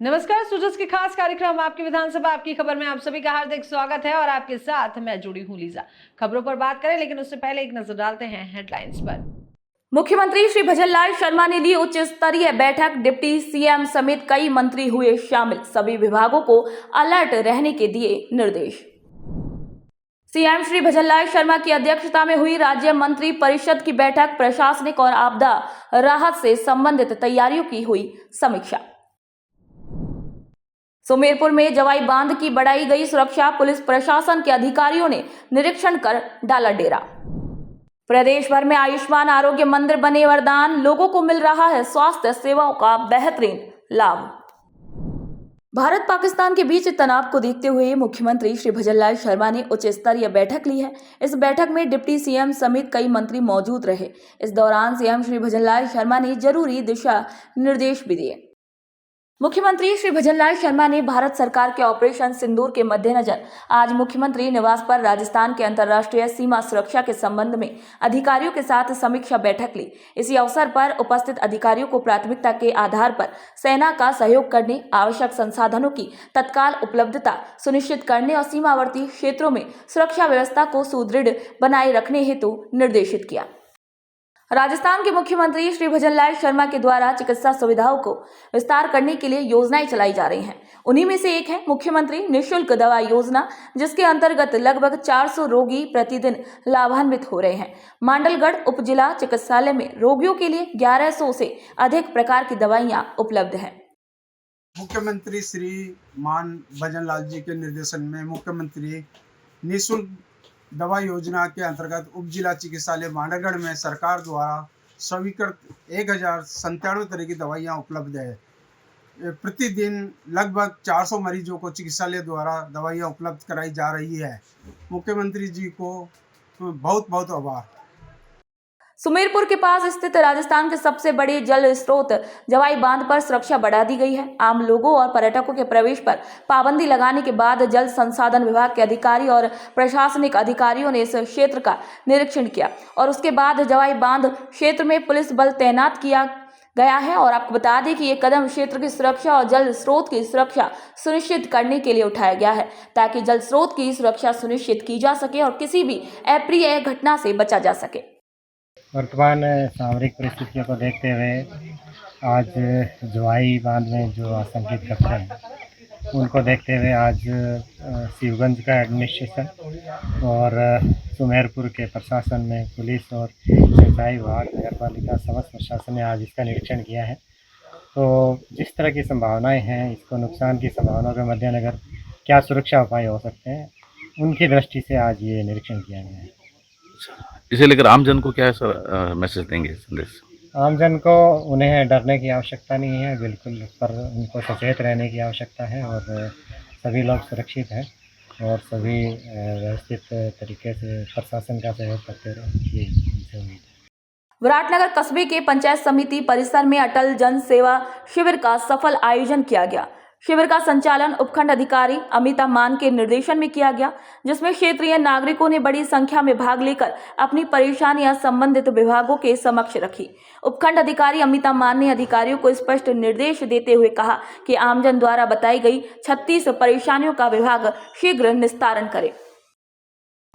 नमस्कार, सूरज के खास कार्यक्रम आपकी विधानसभा आपकी खबर में आप सभी का हार्दिक स्वागत है और आपके साथ मैं जुड़ी हूं लीजा। खबरों पर बात करें लेकिन उससे पहले एक नजर डालते हैं हेडलाइंस पर। मुख्यमंत्री श्री भजनलाल शर्मा ने ली उच्च स्तरीय बैठक। डिप्टी सीएम समेत कई मंत्री हुए शामिल। सभी विभागों को अलर्ट रहने के दिए निर्देश। सीएम श्री भजनलाल शर्मा की अध्यक्षता में हुई राज्य मंत्री परिषद की बैठक। प्रशासनिक और आपदा राहत से संबंधित तैयारियों की हुई समीक्षा। सुमेरपुर में जवाई बांध की बढ़ाई गई सुरक्षा। पुलिस प्रशासन के अधिकारियों ने निरीक्षण कर डाला डेरा। प्रदेश भर में आयुष्मान आरोग्य मंदिर बने वरदान। लोगों को मिल रहा है स्वास्थ्य सेवाओं का बेहतरीन लाभ। भारत पाकिस्तान के बीच तनाव को देखते हुए मुख्यमंत्री श्री भजनलाल शर्मा ने उच्च स्तरीय बैठक ली है। इस बैठक में डिप्टी सीएम समेत कई मंत्री मौजूद रहे। इस दौरान सीएम श्री भजनलाल शर्मा ने जरूरी दिशा निर्देश भी दिए। मुख्यमंत्री श्री भजनलाल शर्मा ने भारत सरकार के ऑपरेशन सिंदूर के मद्देनजर आज मुख्यमंत्री निवास पर राजस्थान के अंतर्राष्ट्रीय सीमा सुरक्षा के संबंध में अधिकारियों के साथ समीक्षा बैठक ली। इसी अवसर पर उपस्थित अधिकारियों को प्राथमिकता के आधार पर सेना का सहयोग करने, आवश्यक संसाधनों की तत्काल उपलब्धता सुनिश्चित करने और सीमावर्ती क्षेत्रों में सुरक्षा व्यवस्था को सुदृढ़ बनाए रखने हेतु निर्देशित किया। राजस्थान के मुख्यमंत्री श्री भजनलाल शर्मा के द्वारा चिकित्सा सुविधाओं को विस्तार करने के लिए योजनाएं चलाई जा रही हैं। उन्हीं में से एक है मुख्यमंत्री निःशुल्क दवा योजना, जिसके अंतर्गत लगभग 400 रोगी प्रतिदिन लाभान्वित हो रहे हैं। मांडलगढ़ उप जिला चिकित्सालय में रोगियों के लिए 1100 से अधिक प्रकार की दवाइयां उपलब्ध हैं। मुख्यमंत्री श्री मान भजनलाल जी के निर्देशन में मुख्यमंत्री निःशुल्क दवा योजना के अंतर्गत उप जिला चिकित्सालय मांडलगढ़ में सरकार द्वारा स्वीकृत 1097 तरह की दवाइयाँ उपलब्ध है। प्रतिदिन लगभग 400 मरीजों को चिकित्सालय द्वारा दवाइयाँ उपलब्ध कराई जा रही है। मुख्यमंत्री जी को बहुत बहुत आभार। सुमेरपुर के पास स्थित राजस्थान के सबसे बड़े जल स्रोत जवाई बांध पर सुरक्षा बढ़ा दी गई है। आम लोगों और पर्यटकों के प्रवेश पर पाबंदी लगाने के बाद जल संसाधन विभाग के अधिकारी और प्रशासनिक अधिकारियों ने इस क्षेत्र का निरीक्षण किया और उसके बाद जवाई बांध क्षेत्र में पुलिस बल तैनात किया गया है। और आपको बता दें कि ये कदम क्षेत्र की सुरक्षा और जल स्रोत की सुरक्षा सुनिश्चित करने के लिए उठाया गया है, ताकि जल स्रोत की सुरक्षा सुनिश्चित की जा सके और किसी भी अप्रिय घटना से बचा जा सके। वर्तमान सामरिक परिस्थितियों को देखते हुए आज जवाई बांध में जो आशंकित खतरे हैं उनको देखते हुए आज शिवगंज का एडमिनिस्ट्रेशन और सुमेरपुर के प्रशासन में पुलिस और सिंचाई विभाग, नगर पालिका, समस्त प्रशासन ने आज इसका निरीक्षण किया है। तो जिस तरह की संभावनाएं हैं, इसको नुकसान की संभावनाओं के मद्देनजर क्या सुरक्षा उपाय हो सकते हैं, उनकी दृष्टि से आज ये निरीक्षण किया गया है। इसे लेकर आमजन को क्या सर मैसेज देंगे, संदेश? आमजन को उन्हें डरने की आवश्यकता नहीं है, बिल्कुल, पर उनको सचेत रहने की आवश्यकता है और सभी लोग सुरक्षित हैं और सभी व्यवस्थित तरीके से प्रशासन का सहयोग करते रहे, ये उनसे उम्मीद है। विराटनगर कस्बे के पंचायत समिति परिसर में अटल जन सेवा शिविर का सफल आयोजन किया गया। शिविर का संचालन उपखंड अधिकारी अमिता मान के निर्देशन में किया गया, जिसमें क्षेत्रीय नागरिकों ने बड़ी संख्या में भाग लेकर अपनी परेशानियां संबंधित विभागों के समक्ष रखी। उपखंड अधिकारी अमिता मान ने अधिकारियों को स्पष्ट निर्देश देते हुए कहा कि आमजन द्वारा बताई गई 36 परेशानियों का विभाग शीघ्र निस्तारण करे।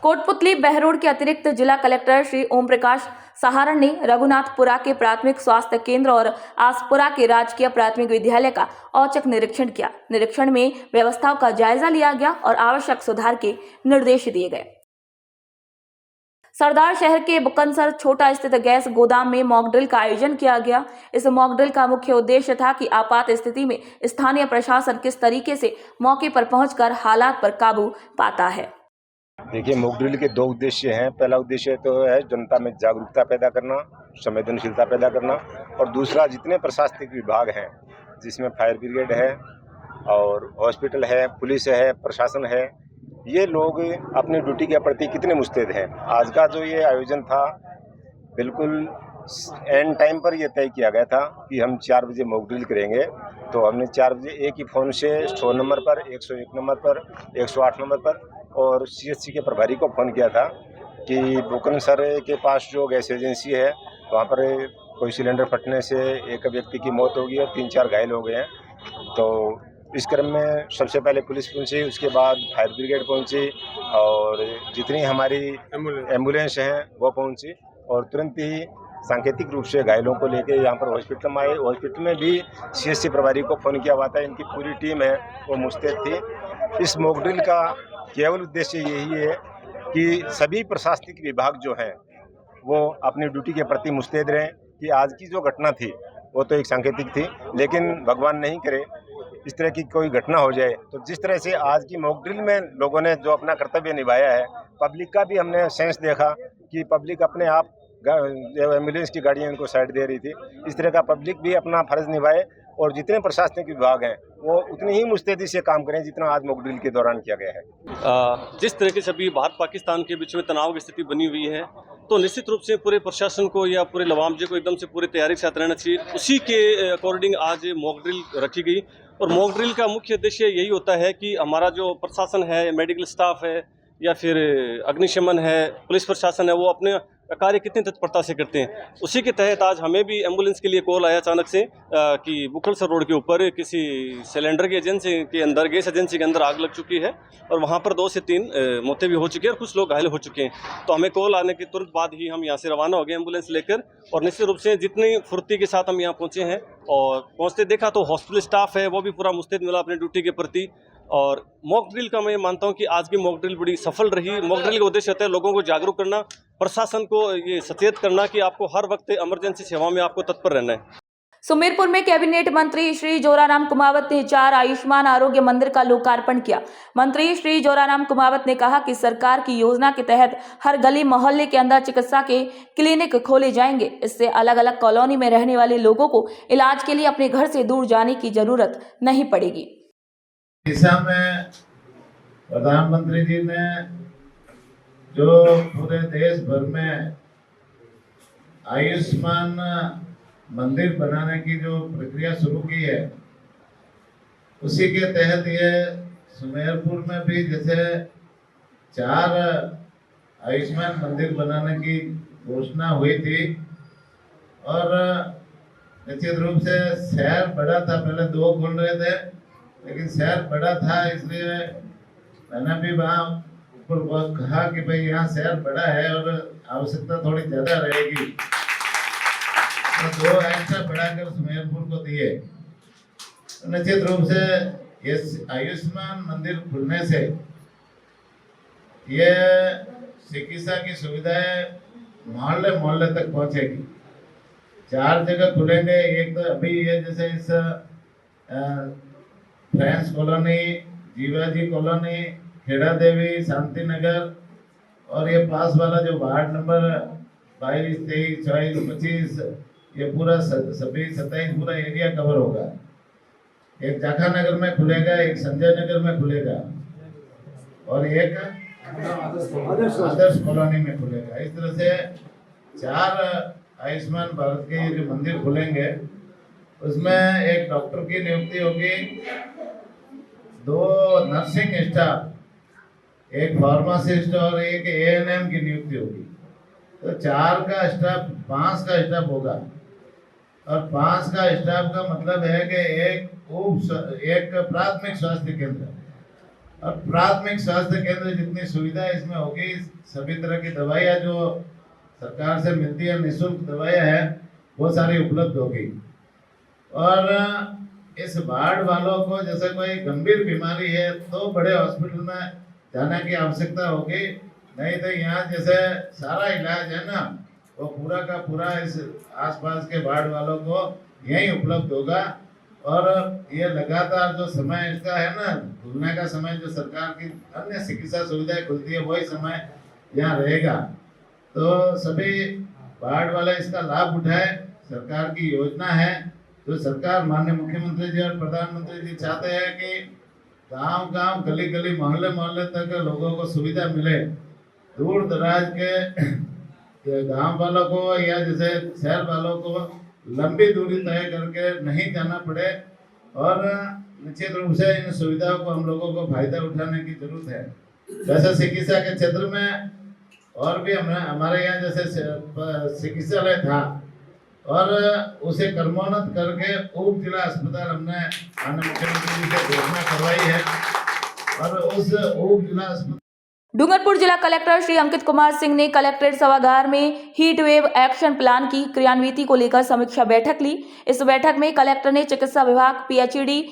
कोटपुतली बहरोड के अतिरिक्त जिला कलेक्टर श्री ओम प्रकाश सहारण ने रघुनाथपुरा के प्राथमिक स्वास्थ्य केंद्र और आसपुरा के राजकीय प्राथमिक विद्यालय का औचक निरीक्षण किया। निरीक्षण में व्यवस्थाओं का जायजा लिया गया और आवश्यक सुधार के निर्देश दिए गए। सरदार शहर के बुकनसर छोटा स्थित गैस गोदाम में मॉक ड्रिल का आयोजन किया गया। इस मॉक ड्रिल का मुख्य उद्देश्य था कि आपात स्थिति में स्थानीय प्रशासन किस तरीके से मौके पर पहुंचकर हालात पर काबू पाता है। देखिए, मॉक ड्रिल के दो उद्देश्य हैं। पहला उद्देश्य तो है जनता में जागरूकता पैदा करना, संवेदनशीलता पैदा करना, और दूसरा जितने प्रशासनिक विभाग हैं, जिसमें फायर ब्रिगेड है और हॉस्पिटल है, पुलिस है, प्रशासन है, ये लोग अपनी ड्यूटी के प्रति कितने मुस्तैद हैं। आज का जो ये आयोजन था, बिल्कुल एंड टाइम पर यह तय किया गया था कि हम 4 बजे मॉक ड्रिल करेंगे। तो हमने 4 बजे एक ही फ़ोन से 100 नंबर पर, 101 नंबर पर, 108 नंबर पर और CHC के प्रभारी को फ़ोन किया था कि बुकनसर के पास जो गैस एजेंसी है, वहाँ पर कोई सिलेंडर फटने से एक व्यक्ति की मौत हो गई और 3-4 घायल हो गए हैं। तो इस क्रम में सबसे पहले पुलिस पहुंची, उसके बाद फायर ब्रिगेड पहुंची और जितनी हमारी एम्बुलेंस हैं वो पहुंची और तुरंत ही सांकेतिक रूप से घायलों को लेके यहाँ पर हॉस्पिटल में आए। हॉस्पिटल में भी सीएचसी प्रभारी को फ़ोन किया हुआ था, इनकी पूरी टीम है वो मुस्तैद थी। इस मॉक ड्रिल का केवल उद्देश्य यही है कि सभी प्रशासनिक विभाग जो हैं वो अपनी ड्यूटी के प्रति मुस्तैद रहें कि आज की जो घटना थी वो तो एक सांकेतिक थी, लेकिन भगवान नहीं करे इस तरह की कोई घटना हो जाए। तो जिस तरह से आज की मॉक ड्रिल में लोगों ने जो अपना कर्तव्य निभाया है, पब्लिक का भी हमने सेंस देखा कि पब्लिक अपने आप एम्बुलेंस की गाड़ियाँ इनको साइड दे रही थी। इस तरह का पब्लिक भी अपना फर्ज निभाए और जितने प्रशासनिक विभाग हैं वो उतनी ही मुस्तैदी से काम करें जितना आज मॉक ड्रिल के दौरान किया गया है। जिस तरह से अभी भारत पाकिस्तान के बीच में तनाव की स्थिति बनी हुई है, तो निश्चित रूप से पूरे प्रशासन को या पूरे लवामजे को एकदम से पूरी तैयारी के साथ रहना चाहिए। उसी के अकॉर्डिंग आज मॉक ड्रिल रखी गई और मॉक ड्रिल का मुख्य उद्देश्य यही होता है कि हमारा जो प्रशासन है, मेडिकल स्टाफ है या फिर अग्निशमन है, पुलिस प्रशासन है, वो अपने कार्य कितनी तत्परता से करते हैं। उसी के तहत आज हमें भी एम्बुलेंस के लिए कॉल आया अचानक से कि बुखड़सर रोड के ऊपर किसी सिलेंडर की एजेंसी के अंदर, गैस एजेंसी के अंदर आग लग चुकी है और वहाँ पर 2 से 3 मौतें भी हो चुकी हैं और कुछ लोग घायल हो चुके हैं। तो हमें कॉल आने के तुरंत बाद ही हम यहाँ से रवाना हो गए एम्बुलेंस लेकर और निश्चित रूप से जितनी फुर्ती के साथ हम यहाँ पहुँचे हैं और पहुँचते देखा तो हॉस्पिटल स्टाफ है वो भी पूरा मुस्तैद मिला अपनी ड्यूटी के प्रति। और मॉक ड्रिल का मैं मानता हूं कि आज की मॉक ड्रिल बड़ी सफल रही। मॉक ड्रिल का उद्देश्य होता है लोगों को जागरूक करना, प्रशासन को ये सचेत करना कि आपको हर वक्त इमरजेंसी सेवा में आपको तत्पर रहना है। सुमेरपुर में कैबिनेट मंत्री श्री जोराराम कुमावत ने 4 आयुष्मान आरोग्य मंदिर का लोकार्पण किया। मंत्री श्री जोराराम कुमावत ने कहा कि सरकार की योजना के तहत हर गली मोहल्ले के अंदर चिकित्सा के क्लिनिक खोले जाएंगे। इससे अलग अलग कॉलोनी में रहने वाले लोगों को इलाज के लिए अपने घर से दूर जाने की जरूरत नहीं पड़ेगी। दिशा में प्रधानमंत्री जी ने जो पूरे देश भर में आयुष्मान मंदिर बनाने की जो प्रक्रिया शुरू की है, उसी के तहत ये सुमेरपुर में भी जैसे 4 आयुष्मान मंदिर बनाने की घोषणा हुई थी और निश्चित रूप से शहर बड़ा था, पहले 2 खोल रहे थे लेकिन शहर बड़ा था, इसलिए मैंने भी वहाँ ऊपर कहा कि भाई यहाँ शहर बड़ा है और आवश्यकता थोड़ी ज़्यादा रहेगी, तो 2 एक्स्ट्रा बढ़ाकर सुमेरपुर को दिए। निश्चित रूप से ये आयुष्मान मंदिर खुलने से ये चिकित्सा की सुविधाएं मोहल्ले मोहल्ले तक पहुँचेगी। 4 जगह खुलेंगे, एक तो अभी ये जैसे इस friends colony, Jiwaji colony, Kheda Devi, Shanti Nagar और ये पास वाला जो वार्ड नंबर 22, 23, 24, 25 ये पूरा सभी 27 पूरा एरिया कवर होगा। एक जाखा नगर में खुलेगा, एक संजय नगर में खुलेगा और एक आदर्श कॉलोनी में खुलेगा। इस तरह से 4 आयुष्मान भारत के जो मंदिर खुलेंगे उसमें एक डॉक्टर की नियुक्ति होगी, 2 नर्सिंग स्टाफ, एक फार्मासिस्ट और एक एएनएम की नियुक्ति होगी। तो 4 का स्टाफ 5 का स्टाफ होगा और 5 का स्टाफ का मतलब है कि एक प्राथमिक स्वास्थ्य केंद्र और प्राथमिक स्वास्थ्य केंद्र जितनी सुविधा इसमें होगी, सभी तरह की दवाइयाँ जो सरकार से मिलती है, निःशुल्क दवाइयाँ हैं, वो सारी उपलब्ध होगी। और इस वार्ड वालों को जैसे कोई गंभीर बीमारी है तो बड़े हॉस्पिटल में जाने की आवश्यकता होगी, नहीं तो यहाँ जैसे सारा इलाज है ना वो पूरा का पूरा इस आसपास के वार्ड वालों को यहीं उपलब्ध होगा। और ये लगातार जो समय इसका है ना, खुलने का समय जो सरकार की अन्य चिकित्सा सुविधाएं खुलती है वही समय यहाँ रहेगा। तो सभी वार्ड वाले इसका लाभ उठाए। सरकार की योजना है तो सरकार माननीय मुख्यमंत्री जी और प्रधानमंत्री जी चाहते हैं कि गांव-गांव, गली-गली, मोहल्ले-मोहल्ले तक लोगों को सुविधा मिले। दूर दराज के गांव वालों को या जैसे शहर वालों को लंबी दूरी तय करके नहीं जाना पड़े और निश्चित रूप से इन सुविधाओं को हम लोगों को फायदा उठाने की जरूरत है। जैसे चिकित्सा के क्षेत्र में और भी हमारे यहाँ जैसे चिकित्सालय था और उसे कर्मोन्नत करके उप जिला अस्पताल हमने माननीय मुख्यमंत्री जी से घोषणा करवाई है और उस उप जिला अस्पताल डूंगरपुर जिला कलेक्टर श्री अंकित कुमार सिंह ने कलेक्ट्रेट सभागार में हीट वेव एक्शन प्लान की क्रियान्विति को लेकर समीक्षा बैठक ली। इस बैठक में कलेक्टर ने चिकित्सा विभाग, पीएचईडी,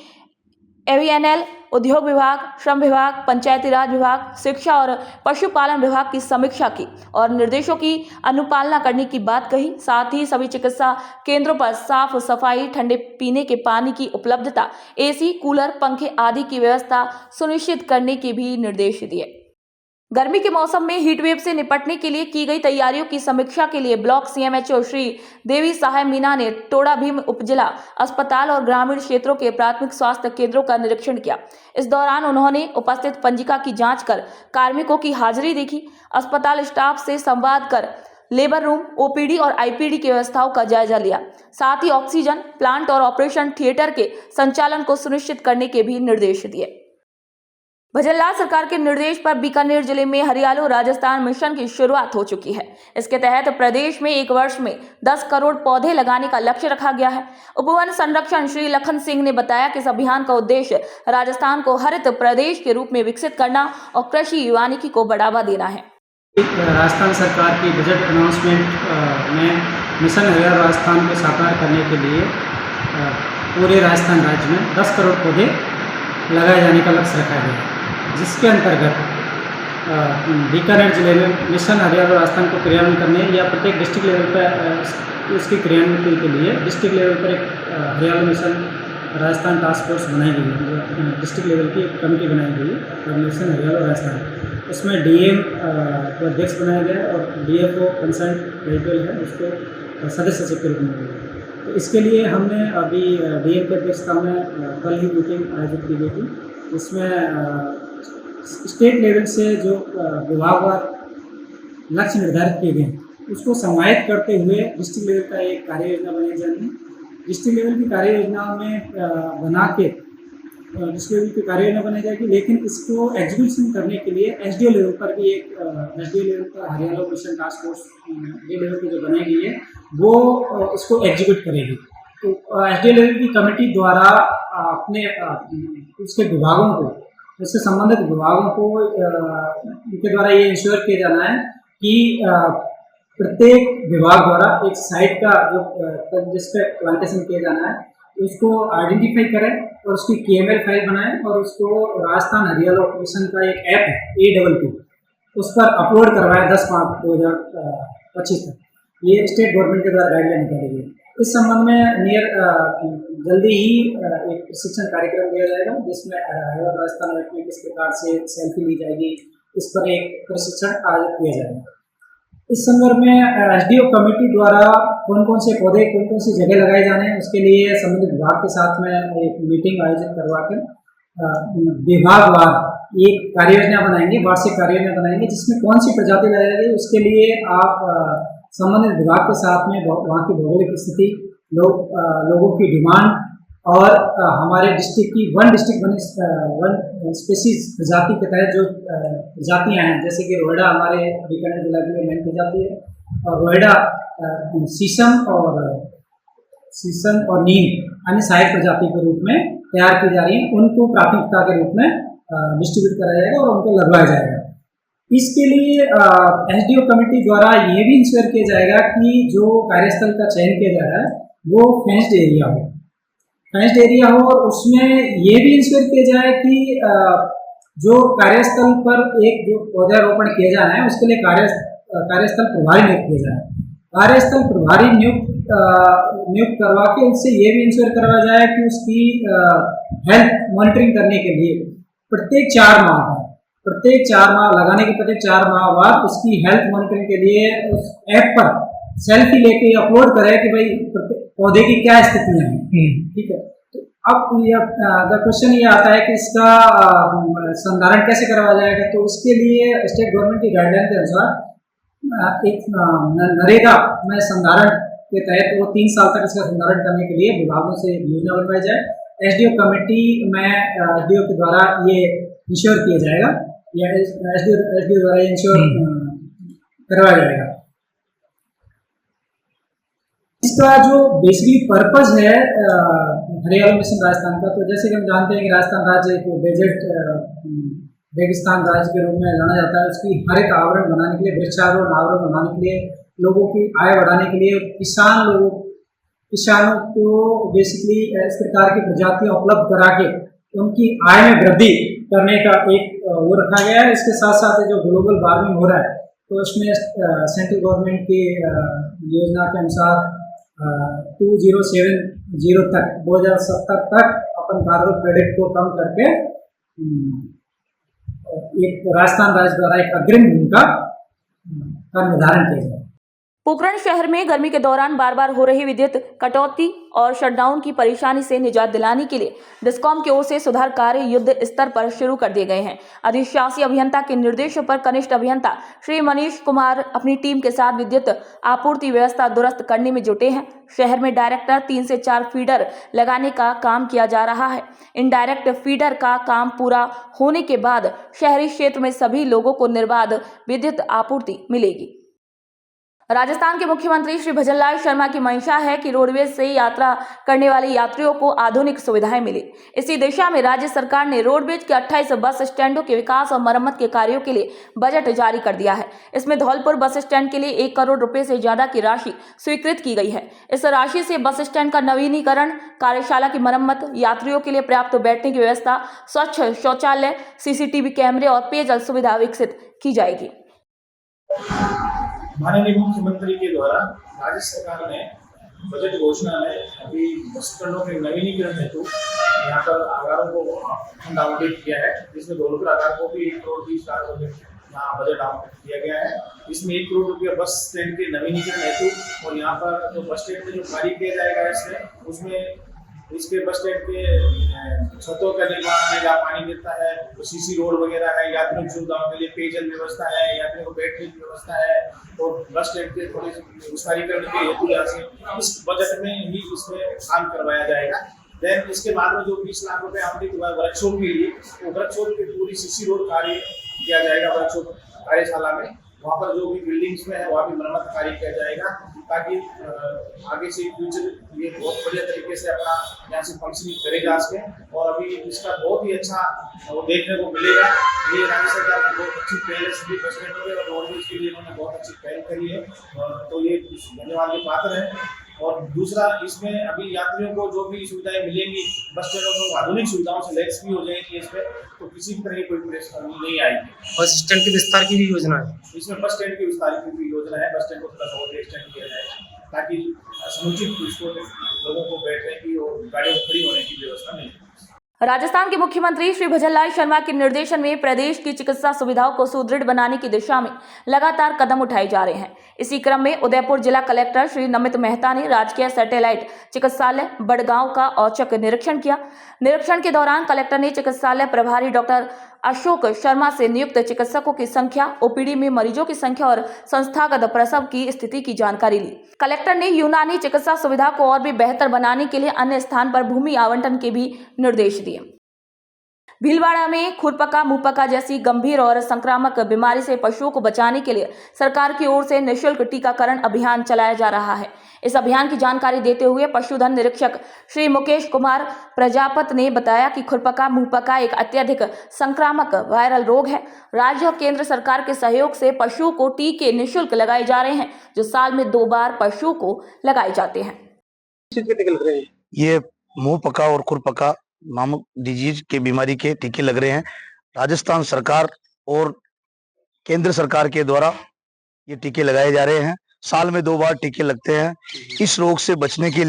एवीएनएल, उद्योग विभाग, श्रम विभाग, पंचायती राज विभाग, शिक्षा और पशुपालन विभाग की समीक्षा की और निर्देशों की अनुपालना करने की बात कही। साथ ही सभी चिकित्सा केंद्रों पर साफ सफाई, ठंडे पीने के पानी की उपलब्धता, एसी, कूलर, पंखे आदि की व्यवस्था सुनिश्चित करने के भी निर्देश दिए। गर्मी के मौसम में हीट वेव से निपटने के लिए की गई तैयारियों की समीक्षा के लिए ब्लॉक सीएमएचओ श्री देवी सहाय मीना ने टोडा भीम उपजिला अस्पताल और ग्रामीण क्षेत्रों के प्राथमिक स्वास्थ्य केंद्रों का निरीक्षण किया। इस दौरान उन्होंने उपस्थित पंजिका की जांच कर कार्मिकों की हाजिरी देखी, अस्पताल स्टाफ से संवाद कर लेबर रूम, ओपीडी और आईपीडी की व्यवस्थाओं का जायजा लिया। साथ ही ऑक्सीजन प्लांट और ऑपरेशन थिएटर के संचालन को सुनिश्चित करने के भी निर्देश दिए। भजनलाल सरकार के निर्देश पर बीकानेर जिले में हरियालो राजस्थान मिशन की शुरुआत हो चुकी है। इसके तहत प्रदेश में एक वर्ष में 10 करोड़ पौधे लगाने का लक्ष्य रखा गया है। उपवन संरक्षण श्री लखन सिंह ने बताया कि इस अभियान का उद्देश्य राजस्थान को हरित प्रदेश के रूप में विकसित करना और कृषि वानिकी को बढ़ावा देना है। राजस्थान सरकार की बजट अनाउंसमेंट में मिशन हरियालो राजस्थान को साकार करने के लिए पूरे राजस्थान राज्य में 10 करोड़ पौधे लगाए जाने का लक्ष्य रखा गया है, जिसके अंतर्गत बीकानेर जिले में मिशन हरियालो राजस्थान को क्रियान्वित करने या प्रत्येक डिस्ट्रिक्ट लेवल पर उसकी क्रियान्वित के लिए डिस्ट्रिक्ट लेवल पर एक हरियालो मिशन राजस्थान टास्क फोर्स बनाई गई है। डिस्ट्रिक्ट लेवल की एक कमेटी बनाई गई है मिशन हरियालो राजस्थान। उसमें डीएम को अध्यक्ष बनाया गया और डीएफओ कंसर्न टेरिटोरियल है उसको सदस्य सचिव के रूप में बनाया गया। तो इसके लिए हमने अभी डीएम की अध्यक्षता में कल ही मीटिंग आयोजित की गई थी। इसमें स्टेट लेवल से जो विभागवार लक्ष्य निर्धारित किए गए उसको समाहित करते हुए डिस्ट्रिक्ट लेवल का एक कार्य योजना बनाई जाएगी। डिस्ट्रिक्ट लेवल की कार्य योजना में बना के डिस्ट्रिक्ट लेवल की कार्य योजना बनाई जाएगी, लेकिन इसको एग्जीक्यूशन करने के लिए एसडीओ लेवल पर भी एक एसडीओ लेवल पर हरियाणा मिशन टास्क फोर्स ये लेवल की जो बनाई गई है वो उसको एग्जीक्यूट करेगी। तो एसडीओ लेवल की कमेटी द्वारा अपने उसके विभागों को, इससे संबंधित विभागों को इनके द्वारा ये इंश्योर किया जाना है कि प्रत्येक विभाग द्वारा एक साइट का जो जिस पर प्लांटेशन किया जाना है उसको आइडेंटिफाई करें और उसकी KML फाइल बनाएं और उसको राजस्थान हरियालो मिशन का एक ऐप है AWP उस पर अपलोड करवाएं 10/5/2025 तक। ये स्टेट गवर्नमेंट के द्वारा गाइडलाइन निकाली गई है। इस संबंध में जल्दी ही एक प्रशिक्षण कार्यक्रम दिया जाएगा जिसमें राजस्थान में किस प्रकार से सेल्फी ली जाएगी, इस पर एक प्रशिक्षण आयोजित किया जाएगा। इस संदर्भ में एसडीओ कमेटी द्वारा कौन कौन से पौधे कौन कौन सी जगह लगाए जाने हैं उसके लिए संबंधित विभाग के साथ में एक मीटिंग आयोजित करवाकर विभागवार एक कार्य योजना बनाएंगे, वार्षिक कार्य योजना बनाएंगे जिसमें कौन सी प्रजाति लगाई जाएगी उसके लिए आप संबंधित विभाग के साथ में वहाँ की भौगोलिक स्थिति, लोगों की डिमांड और हमारे डिस्ट्रिक्ट की वन स्पेसीज प्रजाति के तहत जो प्रजातियाँ हैं, जैसे कि रोहिड़ा हमारे बीकानेर जिला की मेन प्रजाति है और रोहिड़ा शीशम और नीम अन्य सहायक प्रजाति के रूप में तैयार की जा रही है, उनको प्राथमिकता के रूप में डिस्ट्रीब्यूट कराया जाएगा और उनको लगवाया जाएगा। इसके लिए एसडीओ कमेटी द्वारा ये भी इंश्योर किया जाएगा कि जो कार्यस्थल का चयन किया जा रहा है वो फेंस्ड एरिया हो और उसमें ये भी इंश्योर किया जाए कि जो कार्यस्थल पर एक जो पौधारोपण किया जाना है उसके लिए कार्यस्थल प्रभारी नियुक्त किया जाए। कार्यस्थल प्रभारी नियुक्त करवा के उससे ये भी इंश्योर करवाया जाए कि उसकी हेल्थ मॉनिटरिंग करने के लिए प्रत्येक 4 माह लगाने के प्रत्येक 4 माह बाद उसकी हेल्थ मॉनिटरिंग के लिए उस ऐप पर सेल्फी लेके अपलोड करे कि भाई पौधे की क्या स्थितियाँ हैं। ठीक है, तो अब द क्वेश्चन ये आता है कि इसका संधारण कैसे करवाया जाएगा। तो उसके लिए स्टेट गवर्नमेंट की गाइडलाइन के अनुसार एक नरेगा में संधारण के तहत वो 3 साल तक इसका संधारण करने के लिए विभागों से योजना बनवाई जाए। एसडीओ कमेटी में एसडीओ के द्वारा ये इंश्योर किया जाएगा या एसडीओ द्वारा इंश्योर करवाया जाएगा। इसका जो बेसिकली पर्पस है हरियाणा मिशन राजस्थान का, तो जैसे कि हम जानते हैं कि राजस्थान राज्य एक डेजर्ट रेगिस्तान राज्य के रूप में जाना जाता है। उसकी हरित आवरण बनाने के लिए, वृक्षारोपण आवरण बनाने के लिए, लोगों की आय बढ़ाने के लिए, किसानों को बेसिकली इस प्रकार की प्रजातियां उपलब्ध करा के उनकी आय में वृद्धि करने का एक वो रखा गया है। इसके साथ साथ जो ग्लोबल वार्मिंग हो रहा है तो उसमें सेंट्रल गवर्नमेंट की योजना के अनुसार 2070 तक 2070 तक अपन कार्बन क्रेडिट को कम करके एक राजस्थान राज्य द्वारा एक अग्रिम भूमिका का निर्धारण किया जाए। पोखरण शहर में गर्मी के दौरान बार बार हो रही विद्युत कटौती और शटडाउन की परेशानी से निजात दिलाने के लिए डिस्कॉम की ओर से सुधार कार्य युद्ध स्तर पर शुरू कर दिए गए हैं। अधिशासी अभियंता के निर्देशों पर कनिष्ठ अभियंता श्री मनीष कुमार अपनी टीम के साथ विद्युत आपूर्ति व्यवस्था दुरुस्त करने में जुटे हैं। शहर में डायरेक्टर 3 से 4 फीडर लगाने का काम किया जा रहा है। इन डायरेक्ट फीडर का काम पूरा होने के बाद शहरी क्षेत्र में सभी लोगों को निर्बाध विद्युत आपूर्ति मिलेगी। राजस्थान के मुख्यमंत्री श्री भजनलाल शर्मा की मंशा है कि रोडवेज से यात्रा करने वाले यात्रियों को आधुनिक सुविधाएं मिले। इसी दिशा में राज्य सरकार ने रोडवेज के 28 बस स्टैंडों के विकास और मरम्मत के कार्यों के लिए बजट जारी कर दिया है। इसमें धौलपुर बस स्टैंड के लिए 1 करोड़ रुपए से ज्यादा की राशि स्वीकृत की गई है। इस राशि से बस स्टैंड का नवीनीकरण, कार्यशाला की मरम्मत, यात्रियों के लिए पर्याप्त बैठने की व्यवस्था, स्वच्छ शौचालय, CCTV कैमरे और पेयजल सुविधा विकसित की जाएगी। माननीय मुख्यमंत्री के द्वारा राज्य सरकार ने बजट घोषणा में अभी बस स्टैंडों के नवीनीकरण हेतु यहाँ पर आगारों को फंड आवंटित किया है, जिसमें धौलपुर आगार को भी 1 करोड़ 20 लाख रुपए यहाँ बजट आवंटित किया गया है। इसमें 1 करोड़ रुपया बस स्टैंड के नवीनीकरण हेतु और यहाँ पर जो बस स्टैंड में जो कार्य किया जाएगा उसमें इसके बस स्टैंड के छतों का निर्माण है, जहाँ पानी गिरता है, तो CC रोड वगैरह है, यात्रियों की सुविधाओं के लिए पेयजल व्यवस्था है, यात्रियों को बैठने की व्यवस्था है और बस स्टैंड के थोड़े विस्तारीकरण के हेतु यहाँ से इस बजट में ही इसमें काम करवाया जाएगा। देन इसके बाद में जो 20 लाख रुपए आवंटित हुआ है वर्कशॉप के लिए, तो वर्कशॉप की पूरी CC रोड कार्य किया जाएगा। वर्कशॉप कार्यशाला में वहाँ पर जो भी बिल्डिंग्स में है वहाँ भी मरम्मत कार्य किया जाएगा, ताकि आगे से फ्यूचर ये बहुत बढ़िया तरीके से अपना यहाँ से फंक्शनिंग करेगा इसके। और अभी इसका बहुत ही अच्छा वो देखने को मिलेगा। ये राज्य सरकार की बहुत अच्छी पहल है, सभी बस स्टैंडों में और रोडवेज के लिए इन्होंने बहुत अच्छी पहल करी है, तो ये धन्यवाद के पात्र है। और दूसरा, इसमें अभी यात्रियों को जो भी सुविधाएं मिलेंगी बस स्टैंडों में आधुनिक सुविधाओं से लैस भी हो जाएंगी इसमें, तो किसी भी तरह की कोई परेशानी नहीं आएगी। बस स्टैंड के विस्तार की भी योजना है, इसमें बस स्टैंड की विस्तार की भी योजना है। बस स्टैंड को थोड़ा सा और एक्सटेंड किया जाए ताकि समुचित उसको लोगों को बैठने की और गाड़ियों खड़ी होने की व्यवस्था मिले। राजस्थान के मुख्यमंत्री श्री भजनलाल शर्मा के निर्देशन में प्रदेश की चिकित्सा सुविधाओं को सुदृढ़ बनाने की दिशा में लगातार कदम उठाए जा रहे हैं। इसी क्रम में उदयपुर जिला कलेक्टर श्री नमित मेहता ने राजकीय सैटेलाइट चिकित्सालय बड़गांव का औचक निरीक्षण किया। निरीक्षण के दौरान कलेक्टर ने चिकित्सालय प्रभारी डॉक्टर अशोक शर्मा से नियुक्त चिकित्सकों की संख्या, OPD में मरीजों की संख्या और संस्थागत प्रसव की स्थिति की जानकारी ली। कलेक्टर ने यूनानी चिकित्सा सुविधा को और भी बेहतर बनाने के लिए अन्य स्थान पर भूमि आवंटन के भी निर्देश दिए। भीलवाड़ा में खुरपका मुंहपका जैसी गंभीर और संक्रामक बीमारी से पशुओं को बचाने के लिए सरकार की ओर से निःशुल्क टीकाकरण अभियान चलाया जा रहा है। इस अभियान की जानकारी देते हुए पशुधन निरीक्षक श्री मुकेश कुमार प्रजापत ने बताया कि खुरपका मुंहपका एक अत्यधिक संक्रामक वायरल रोग है। राज्य और केंद्र सरकार के सहयोग से पशुओं को टीके निःशुल्क लगाए जा रहे हैं, जो साल में 2 बार पशुओं को लगाए जाते हैं। ये मुंहपका और खुरपका नामक डिजीज के बीमारी के टीके लग रहे हैं। राजस्थान सरकार और केंद्र सरकार के द्वारा ये टीके लगाए जा रहे हैं। साल में 2 बार टीके लगते हैं। इस रोग से बचने के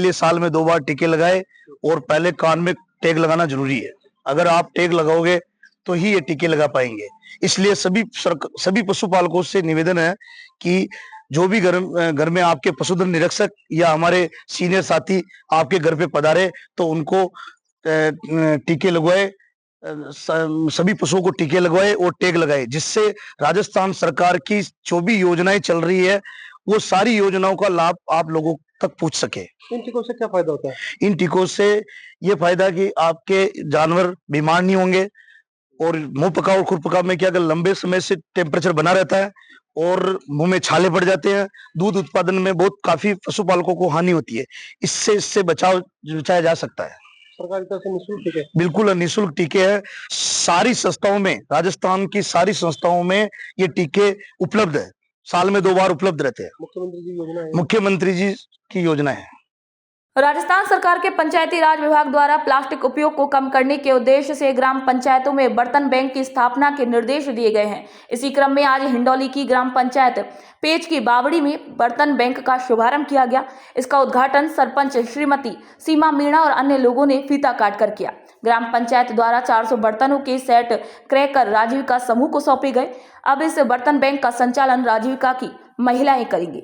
लिए साल में 2 बार टीके लगाए और पहले कान में टैग लगाना जरूरी है। अगर आप टैग लगाओगे तो ही ये टीके लगा पाएंगे। इसलिए सभी पशुपालकों से निवेदन है कि जो भी घर में आपके पशुधन निरीक्षक या हमारे सीनियर साथी आपके घर पे पधारे तो उनको टीके लगवाए, सभी पशुओं को टीके लगवाए और टैग लगाए, जिससे राजस्थान सरकार की जो भी योजनाएं चल रही है वो सारी योजनाओं का लाभ आप लोगों तक पहुंच सके। इन टीकों से क्या फायदा होता है? इन टीकों से ये फायदा कि आपके जानवर बीमार नहीं होंगे और मुंहपका और खुरपका में क्या अगर लंबे समय से टेम्परेचर बना रहता है और मुंह में छाले पड़ जाते हैं। दूध उत्पादन में बहुत काफी पशुपालकों को हानि होती है। इससे बचाया जा सकता है। सरकार की तरफ से निःशुल्क टीके? बिल्कुल निःशुल्क टीके हैं। सारी संस्थाओं में, राजस्थान की सारी संस्थाओं में ये टीके उपलब्ध है। साल में 2 बार उपलब्ध रहते हैं। मुख्यमंत्री जी की योजना है। राजस्थान सरकार के पंचायती राज विभाग द्वारा प्लास्टिक उपयोग को कम करने के उद्देश्य से ग्राम पंचायतों में बर्तन बैंक की स्थापना के निर्देश दिए गए हैं। इसी क्रम में आज हिंडौली की ग्राम पंचायत पेच की बावड़ी में बर्तन बैंक का शुभारंभ किया गया। इसका उद्घाटन सरपंच श्रीमती सीमा मीणा और अन्य लोगों ने फीता काट कर किया। ग्राम पंचायत द्वारा 400 बर्तनों के सेट क्रय कर राजीविका समूह को सौंपे गए। अब इस बर्तन बैंक का संचालन राजीविका की महिलाएं करेंगी।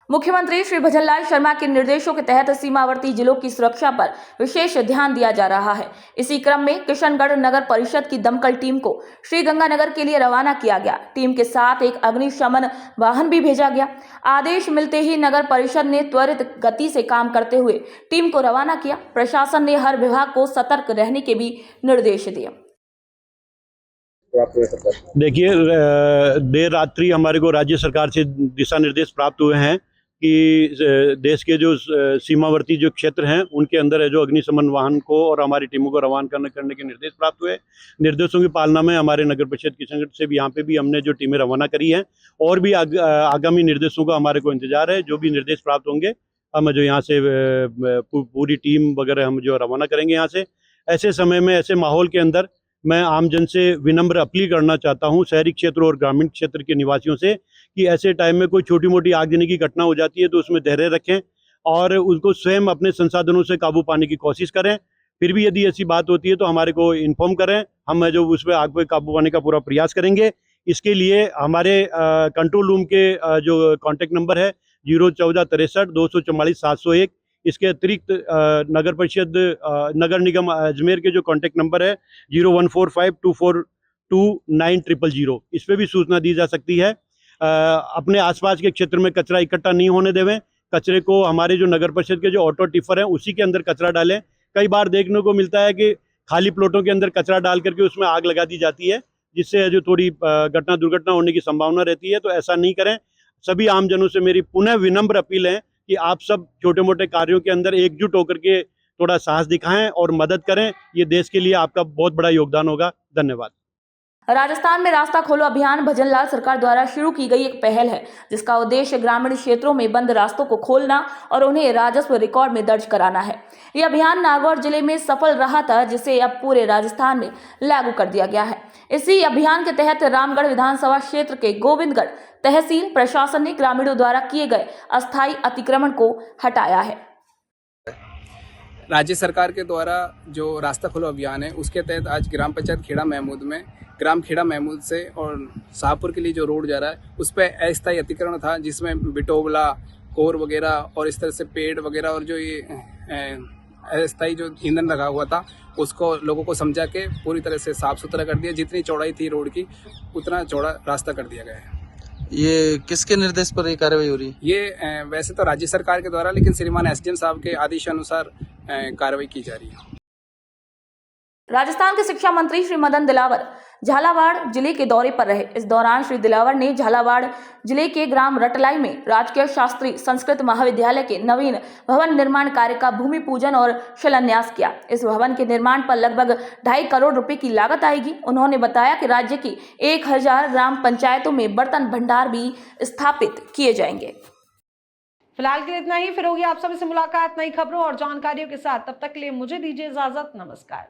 मुख्यमंत्री श्री भजनलाल शर्मा के निर्देशों के तहत सीमावर्ती जिलों की सुरक्षा पर विशेष ध्यान दिया जा रहा है। इसी क्रम में किशनगढ़ नगर परिषद की दमकल टीम को श्रीगंगानगर के लिए रवाना किया गया। टीम के साथ एक अग्निशमन वाहन भी भेजा गया। आदेश मिलते ही नगर परिषद ने त्वरित गति से काम करते हुए टीम को रवाना किया। प्रशासन ने हर विभाग को सतर्क रहने के भी निर्देश दिए। देखिए, देर रात्रि हमारे को राज्य सरकार से दिशा निर्देश प्राप्त हुए हैं कि देश के जो सीमावर्ती जो क्षेत्र हैं उनके अंदर है जो अग्निशमन वाहन को और हमारी टीमों को रवाना करने के निर्देश प्राप्त हुए। निर्देशों की पालना में हमारे नगर परिषद किशनगढ़ से भी यहाँ पे भी हमने जो टीमें रवाना करी हैं और भी आगामी निर्देशों का हमारे को इंतजार है। जो भी निर्देश प्राप्त होंगे हम जो यहाँ से पूरी टीम वगैरह हम जो रवाना करेंगे यहाँ से। ऐसे समय में, ऐसे माहौल के अंदर मैं आमजन से विनम्र अपील करना चाहता हूं, शहरी क्षेत्र और ग्रामीण क्षेत्र के निवासियों से, कि ऐसे टाइम में कोई छोटी मोटी आगजनी की घटना हो जाती है तो उसमें धैर्य रखें और उसको स्वयं अपने संसाधनों से काबू पाने की कोशिश करें। फिर भी यदि ऐसी बात होती है तो हमारे को इन्फॉर्म करें, हम जो उस पर आग पे काबू पाने का पूरा प्रयास करेंगे। इसके लिए हमारे कंट्रोल रूम के जो कॉन्टैक्ट नंबर है 01463 244 701। इसके अतिरिक्त नगर परिषद नगर निगम अजमेर के जो कॉन्टैक्ट नंबर है 01452429000, इस पे भी सूचना दी जा सकती है। अपने आसपास के क्षेत्र में कचरा इकट्ठा नहीं होने देवें। कचरे को हमारे जो नगर परिषद के जो ऑटो टिफर हैं उसी के अंदर कचरा डालें। कई बार देखने को मिलता है कि खाली प्लॉटों के अंदर कचरा डाल करके उसमें आग लगा दी जाती है, जिससे जो थोड़ी दुर्घटना होने की संभावना रहती है। तो ऐसा नहीं करें। सभी आमजनों से मेरी पुनः विनम्र अपील है कि आप सब छोटे मोटे कार्यों के अंदर एकजुट होकर के थोड़ा साहस दिखाएं और मदद करें। ये देश के लिए आपका बहुत बड़ा योगदान होगा। धन्यवाद। राजस्थान में रास्ता खोलो अभियान भजनलाल सरकार द्वारा शुरू की गई एक पहल है, जिसका उद्देश्य ग्रामीण क्षेत्रों में बंद रास्तों को खोलना और उन्हें राजस्व रिकॉर्ड में दर्ज कराना है। यह अभियान नागौर जिले में सफल रहा था, जिसे अब पूरे राजस्थान में लागू कर दिया गया है। इसी अभियान के तहत रामगढ़ विधानसभा क्षेत्र के गोविंदगढ़ तहसील प्रशासन ने ग्रामीणों द्वारा किए गए अस्थायी अतिक्रमण को हटाया है। राज्य सरकार के द्वारा जो रास्ता खोलो अभियान है उसके तहत आज ग्राम पंचायत खेड़ा महमूद में ग्राम खेड़ा महमूद से और शाहपुर के लिए जो रोड जा रहा है उस पर अस्थायी अतिक्रमण था, जिसमें बिटोबला, कोर वगैरह और इस तरह से पेड़ वगैरह और जो ये अस्थायी जो ईंधन लगा हुआ था उसको लोगों को समझा के पूरी तरह से साफ सुथरा कर दिया। जितनी चौड़ाई थी रोड की उतना चौड़ा रास्ता कर दिया गया है। ये किसके निर्देश पर ये कार्रवाई हो रही है? ये वैसे तो राज्य सरकार के द्वारा, लेकिन श्रीमान एसडीएम साहब के आदेश अनुसार कार्रवाई की जा रही है। राजस्थान के शिक्षा मंत्री श्री मदन दिलावर झालावाड़ जिले के दौरे पर रहे। इस दौरान श्री दिलावर ने झालावाड़ जिले के ग्राम रटलाई में राजकीय शास्त्री संस्कृत महाविद्यालय के नवीन भवन निर्माण कार्य का भूमि पूजन और शिलान्यास किया। इस भवन के निर्माण पर लगभग 2.5 करोड़ रुपए की लागत आएगी। उन्होंने बताया कि राज्य की 1000 ग्राम पंचायतों में बर्तन भंडार भी स्थापित किए जाएंगे। फिलहाल के लिए इतना ही। फिर होगी आप सभी से मुलाकात नई खबरों और जानकारियों के साथ। तब तक के लिए मुझे दीजिए इजाजत। नमस्कार।